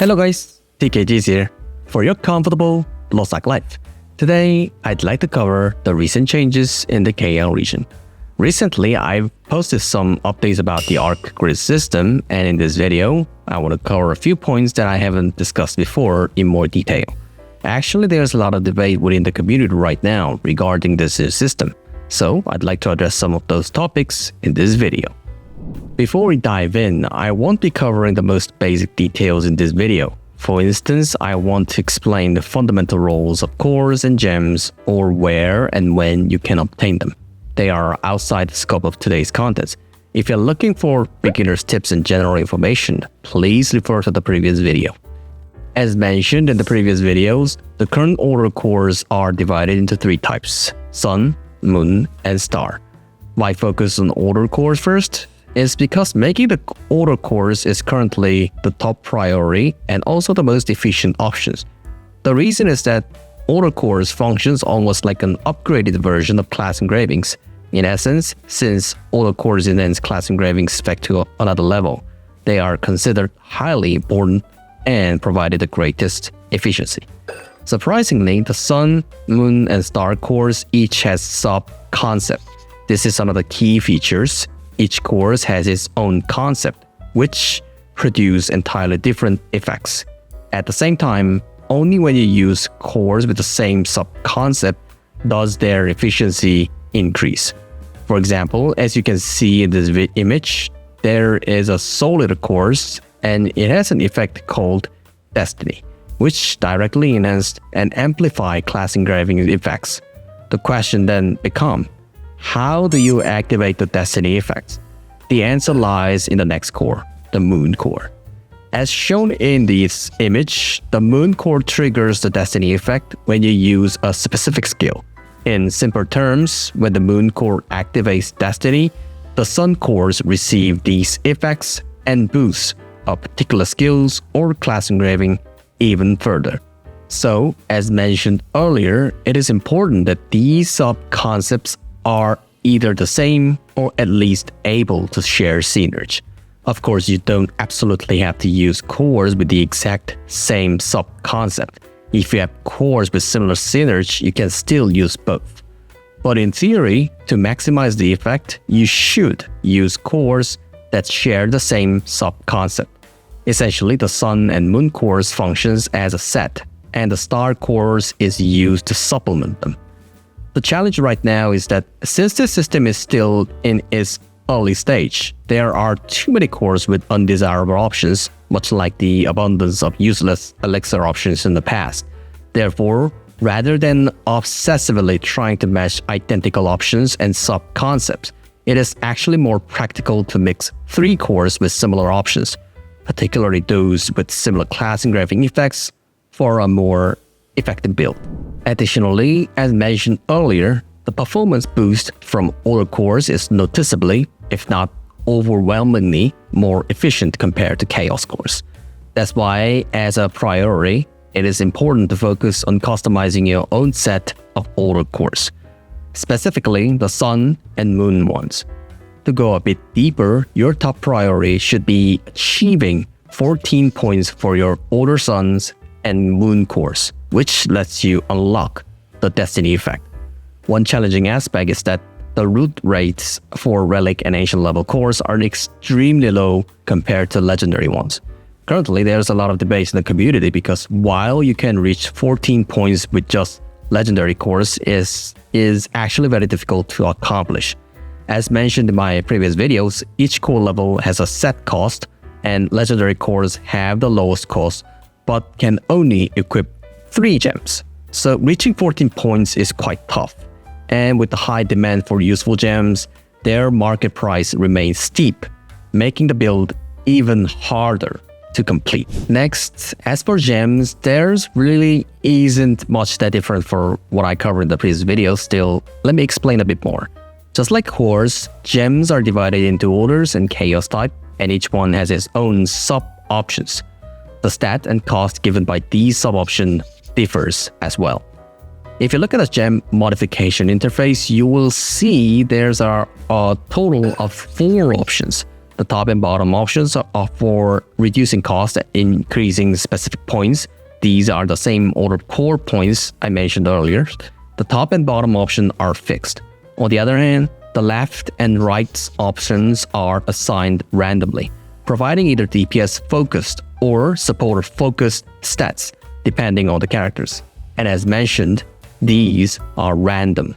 Hello guys, TKG is here for your comfortable LostArk life. Today, I'd like to cover the recent changes in the KL region. Recently, I've posted some updates about the Ark grid system, and in this video, I want to cover a few points that I haven't discussed before in more detail. Actually, there's a lot of debate within the community right now regarding this system, so I'd like to address some of those topics in this video. Before we dive in, I won't be covering the most basic details in this video. For instance, I want to explain the fundamental roles of cores and gems, or where and when you can obtain them. They are outside the scope of today's content. If you're looking for beginner's tips and general information, please refer to the previous video. As mentioned in the previous videos, the current order cores are divided into three types: Sun, Moon, and Star. Why focus on order cores first? Is because making the order cores is currently the top priority and also the most efficient options. The reason is that order cores functions almost like an upgraded version of class engravings. In essence, since order cores enhance class engravings spec to another level, they are considered highly important and provided the greatest efficiency. Surprisingly, the Sun, Moon, and Star cores each has sub-concept. This is one of the key features. Each core has its own concept, which produce entirely different effects. At the same time, only when you use cores with the same sub-concept does their efficiency increase. For example, as you can see in this image, there is a solid core and it has an effect called Destiny, which directly enhances and amplifies class engraving effects. The question then becomes, how do you activate the Destiny effects? The answer lies in the next core, the Moon core. As shown in this image, the Moon core triggers the Destiny effect when you use a specific skill. In simple terms, when the Moon core activates Destiny, the Sun cores receive these effects and boost a particular skills or class engraving even further. So, as mentioned earlier, it is important that these sub-concepts are either the same or at least able to share synergy. Of course, you don't absolutely have to use cores with the exact same sub-concept. If you have cores with similar synergy, you can still use both. But in theory, to maximize the effect, you should use cores that share the same sub-concept. Essentially, the Sun and Moon cores functions as a set, and the Star cores is used to supplement them. The challenge right now is that since this system is still in its early stage, there are too many cores with undesirable options, much like the abundance of useless elixir options in the past. Therefore, rather than obsessively trying to match identical options and sub-concepts, it is actually more practical to mix three cores with similar options, particularly those with similar class engraving effects, for a more effective build. Additionally, as mentioned earlier, the performance boost from order cores is noticeably, if not overwhelmingly, more efficient compared to chaos cores. That's why, as a priority, it is important to focus on customizing your own set of order cores, specifically the Sun and Moon ones. To go a bit deeper, your top priority should be achieving 14 points for your order Suns and Moon cores, which lets you unlock the Destiny effect. One challenging aspect is that the root rates for relic and ancient level cores are extremely low compared to legendary ones. Currently, there's a lot of debate in the community because while you can reach 14 points with just legendary cores, is actually very difficult to accomplish. As mentioned in my previous videos, each core level has a set cost, and legendary cores have the lowest cost but can only equip 3 gems. So reaching 14 points is quite tough. And with the high demand for useful gems, their market price remains steep, making the build even harder to complete. Next, as for gems, there's really isn't much that different for what I covered in the previous video. Still, let me explain a bit more. Just like cores, gems are divided into orders and chaos type, and each one has its own sub-options. The stat and cost given by these sub-options differs as well. If you look at the gem modification interface, you will see there's a total of 4 options. The top and bottom options are for reducing cost and increasing specific points. These are the same ordered core points I mentioned earlier. The top and bottom options are fixed. On the other hand, the left and right options are assigned randomly, providing either DPS-focused or supporter-focused stats, depending on the characters. And as mentioned, these are random.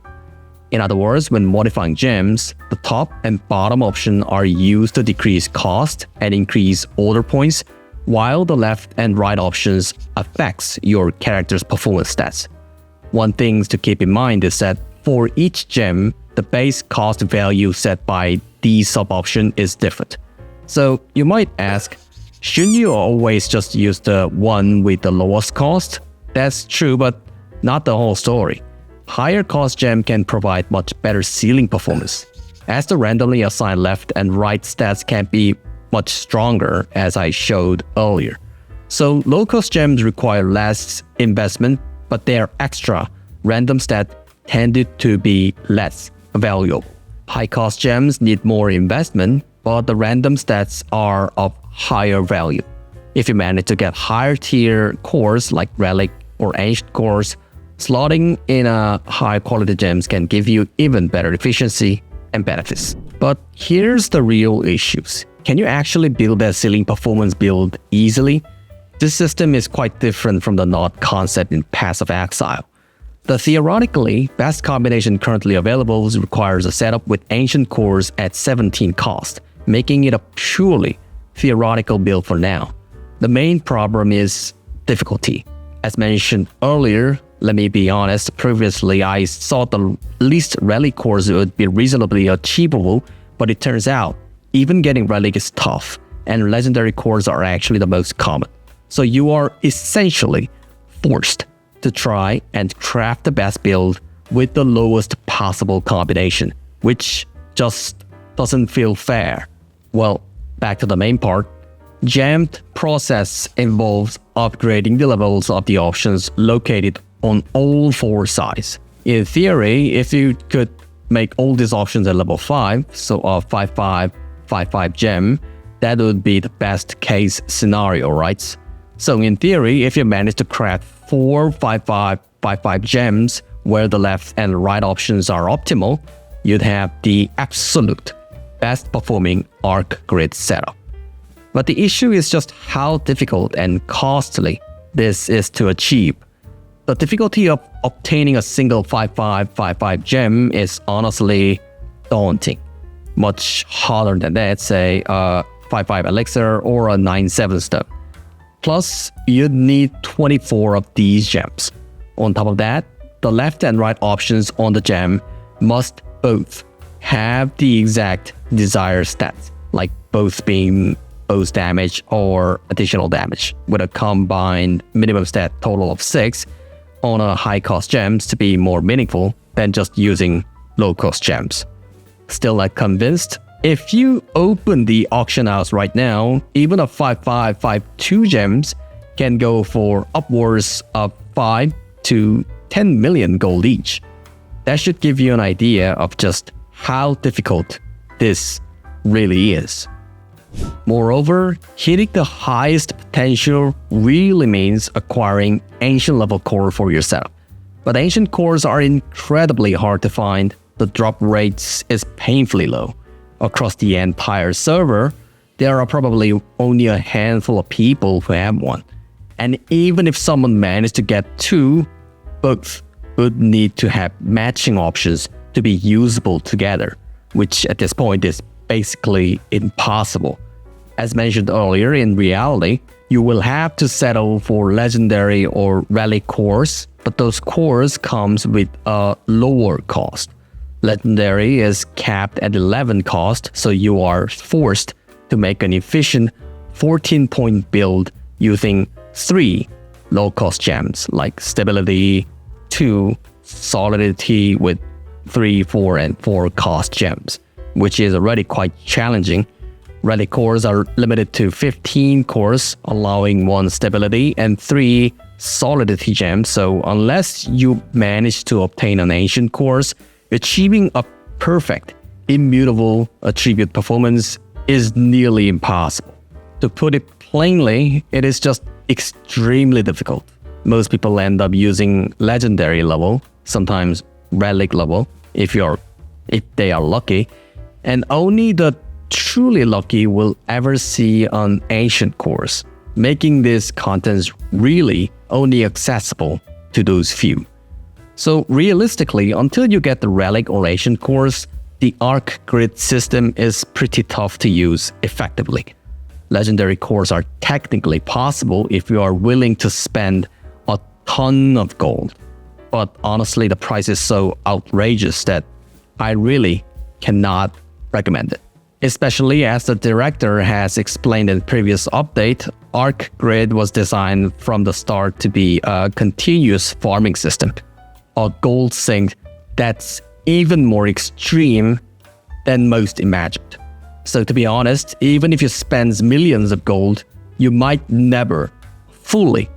In other words, when modifying gems, the top and bottom option are used to decrease cost and increase order points, while the left and right options affects your character's performance stats. One thing to keep in mind is that for each gem, the base cost value set by the sub-option is different. So you might ask, shouldn't you always just use the one with the lowest cost? That's true, but not the whole story. Higher cost gem can provide much better ceiling performance, as the randomly assigned left and right stats can be much stronger, as I showed earlier. So low cost gems require less investment, but their extra random stat tended to be less valuable. High cost gems need more investment, but the random stats are of higher value. If you manage to get higher tier cores like relic or ancient cores, slotting in a high quality gems can give you even better efficiency and benefits. But here's the real issues. Can you actually build a ceiling performance build easily? This system is quite different from the node concept in Path of Exile. The theoretically best combination currently available requires a setup with ancient cores at 17 cost, making it a purely theoretical build for now. The main problem is difficulty. As mentioned earlier, let me be honest, previously I thought the least relic cores would be reasonably achievable, but it turns out even getting relic is tough, and legendary cores are actually the most common. So you are essentially forced to try and craft the best build with the lowest possible combination, which just doesn't feel fair. Well, back to the main part. Jammed process involves upgrading the levels of the options located on all four sides. In theory, if you could make all these options at level 5, so a 5-5, 5-5 gem, that would be the best case scenario, right? So in theory, if you manage to craft 4 5-5, 5-5 gems where the left and right options are optimal, you'd have the absolute best performing Ark grid setup. But the issue is just how difficult and costly this is to achieve. The difficulty of obtaining a single 5-5, 5-5 gem is honestly daunting. Much harder than that, say a 5-5 elixir or a 9-7 stone. Plus, you'd need 24 of these gems. On top of that, the left and right options on the gem must both have the exact desired stats, like both being both damage or additional damage, with a combined minimum stat total of 6 on a high cost gems to be more meaningful than just using low cost gems. Still not convinced? If you open the auction house right now, even a 5-5, 5-2 gems can go for upwards of 5 to 10 million gold each. That should give you an idea of just how difficult this really is. Moreover, hitting the highest potential really means acquiring ancient level core for your setup. But ancient cores are incredibly hard to find. The drop rates is painfully low. Across the entire server, there are probably only a handful of people who have one. And even if someone managed to get 2, both would need to have matching options to be usable together, which at this point is basically impossible. As mentioned earlier, in reality, you will have to settle for legendary or relic cores, but those cores comes with a lower cost. Legendary is capped at 11 cost, so you are forced to make an efficient 14-point build using 3 low-cost gems like Stability, 2 Solidity with 3, 4, and 4 cost gems, which is already quite challenging. Relic cores are limited to 15 cores, allowing 1 Stability and 3 Solidity gems, so unless you manage to obtain an ancient cores, achieving a perfect, immutable attribute performance is nearly impossible. To put it plainly, it is just extremely difficult. Most people end up using legendary level, sometimes relic level, if they are lucky, and only the truly lucky will ever see an ancient course, making this content really only accessible to those few. So realistically, until you get the relic or ancient course, the Ark grid system is pretty tough to use effectively. Legendary cores are technically possible if you are willing to spend a ton of gold. But honestly, the price is so outrageous that I really cannot recommend it. Especially as the director has explained in the previous update, Ark Grid was designed from the start to be a continuous farming system, a gold sink that's even more extreme than most imagined. So to be honest, even if you spend millions of gold, you might never fully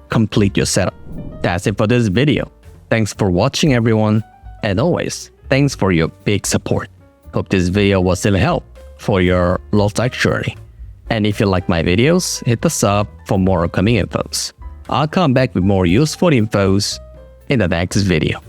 complete your setup. That's it for this video. Thanks for watching, everyone, and always, thanks for your big support. Hope this video was still help for your LostArk journey. And if you like my videos, hit the sub for more upcoming infos. I'll come back with more useful infos in the next video.